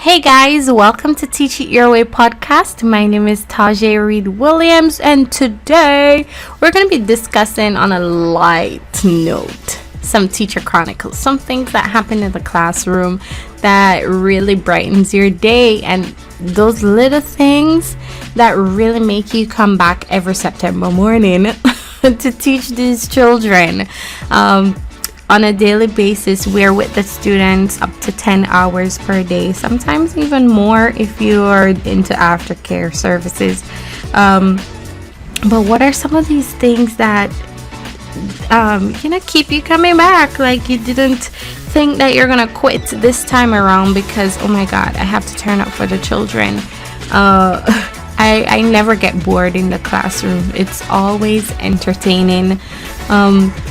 Hey guys, welcome to Teach It Your Way podcast. My name is Tajay Reed Williams, and today we're going to be discussing on a light note some teacher chronicles, some things that happen in the classroom that really brightens your day, and those little things that really make you come back every September morning to teach these children. On a daily basis, we're with the students up to 10 hours per day, sometimes even more if you are into aftercare services. But what are some of these things that keep you coming back? Like, you didn't think that you're gonna quit this time around because, oh my god, I have to turn up for the children. I never get bored in the classroom. It's always entertaining.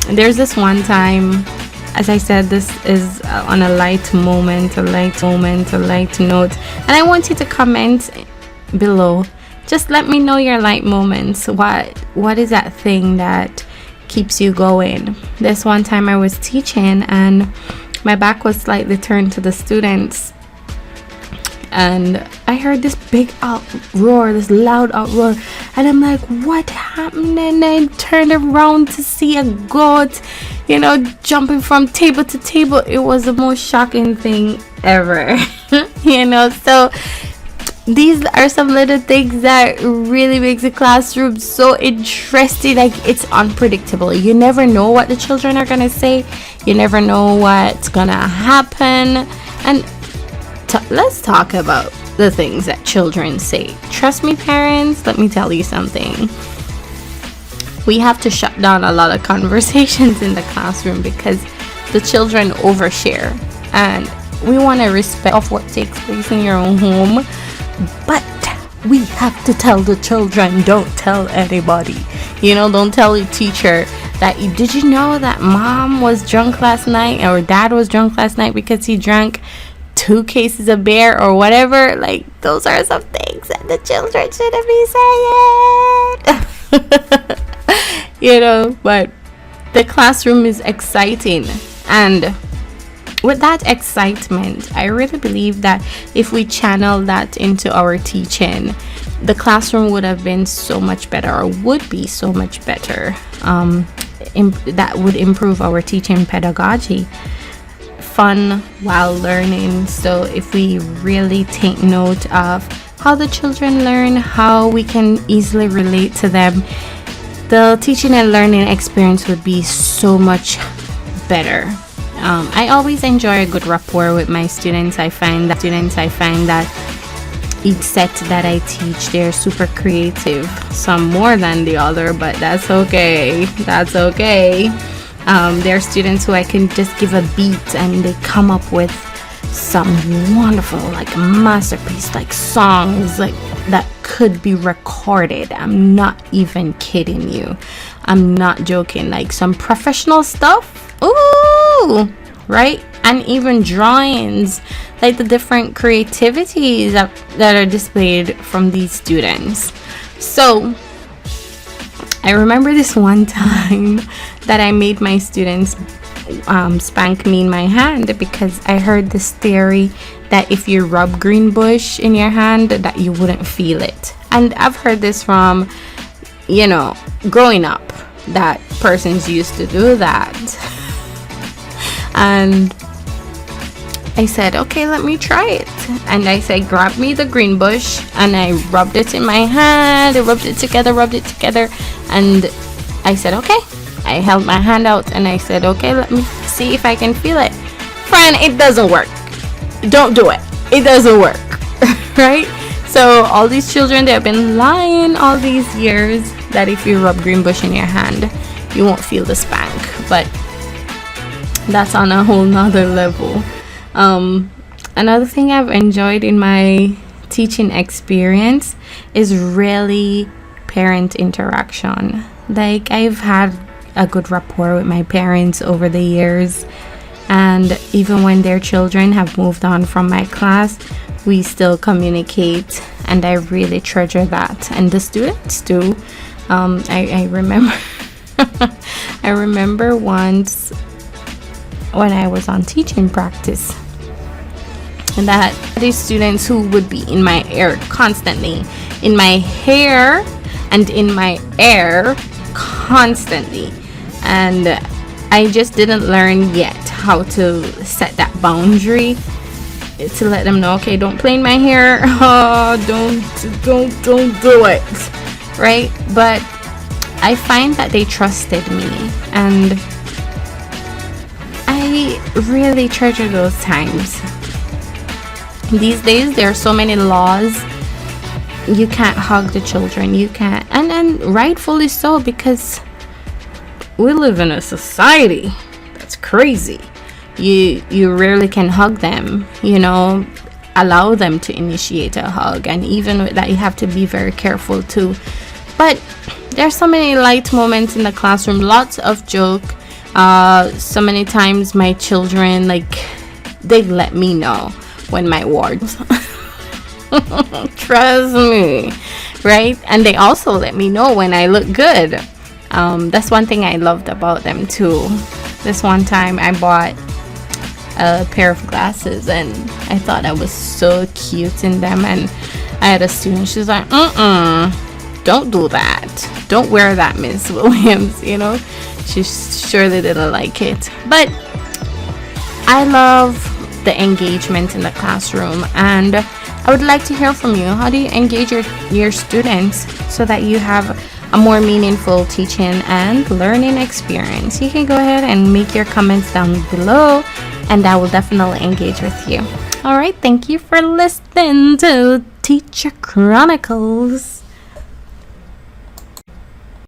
There's this one time, as I said, this is on a light note, and I want you to comment below. Just let me know your light moments. What is that thing that keeps you going? This one time I was teaching and my back was slightly turned to the students, and I heard this big uproar, this loud uproar, and I'm like, what happened? And I turned around to see a goat, jumping from table to table. It was the most shocking thing ever. So these are some little things that really makes the classroom so interesting. Like, it's unpredictable. You never know what the children are gonna say. You never know what's gonna happen. And let's talk about the things that children say. Trust me, parents, let me tell you something. We have to shut down a lot of conversations in the classroom because the children overshare, and we want to respect of what takes place in your own home, but we have to tell the children, don't tell anybody. Don't tell your teacher that, did you know that mom was drunk last night or dad was drunk last night because he drank 2 cases of beer or whatever. Like, those are some things that the children shouldn't be saying. But the classroom is exciting, and with that excitement, I really believe that if we channel that into our teaching, the classroom would have been so much better, or would be so much better. That would improve our teaching pedagogy. Fun while learning. So if we really take note of how the children learn, how we can easily relate to them, the teaching and learning experience would be so much better. I always enjoy a good rapport with my students. I find that each set that I teach, they're super creative, some more than the other, but that's okay. There are students who I can just give a beat and they come up with some wonderful, like, masterpiece, like songs like that could be recorded. I'm not even kidding you. I'm not joking. Like, some professional stuff. Ooh, right? And even drawings, like the different creativities that are displayed from these students. So I remember this one time that I made my students spank me in my hand because I heard this theory that if you rub green bush in your hand, that you wouldn't feel it. And I've heard this from, growing up, that persons used to do that. And I said, okay, let me try it. And I said, grab me the green bush, and I rubbed it in my hand. I rubbed it together. And I said, okay. I held my hand out and I said, okay, let me see if I can feel it. Friend, it doesn't work. Don't do it. It doesn't work. Right? So all these children, they have been lying all these years that if you rub green bush in your hand, you won't feel the spank. But that's on a whole nother level. Another thing I've enjoyed in my teaching experience is really parent interaction. Like, I've had a good rapport with my parents over the years, and even when their children have moved on from my class, we still communicate, and I really treasure that, and the students too. I remember I remember once when I was on teaching practice, that these students who would be in my ear constantly, in my hair and in my ear constantly, and I just didn't learn yet how to set that boundary to let them know, okay, don't play in my hair, don't do it, right? But I find that they trusted me, and I really treasure those times. These days there are so many laws. You can't hug the children, you can't, and rightfully so, because we live in a society that's crazy. You rarely can hug them, allow them to initiate a hug, and even with that you have to be very careful too. But there's so many light moments in the classroom, lots of joke. So many times my children, they let me know when my wards trust me, right? And they also let me know when I look good. That's one thing I loved about them too. This one time I bought a pair of glasses and I thought I was so cute in them, and I had a student, she's like, don't do that, don't wear that, Miss Williams. She surely didn't like it. But I love the engagement in the classroom, and I would like to hear from you. How do you engage your students so that you have a more meaningful teaching and learning experience? You can go ahead and make your comments down below, and I will definitely engage with you. All right, thank you for listening to Teacher Chronicles.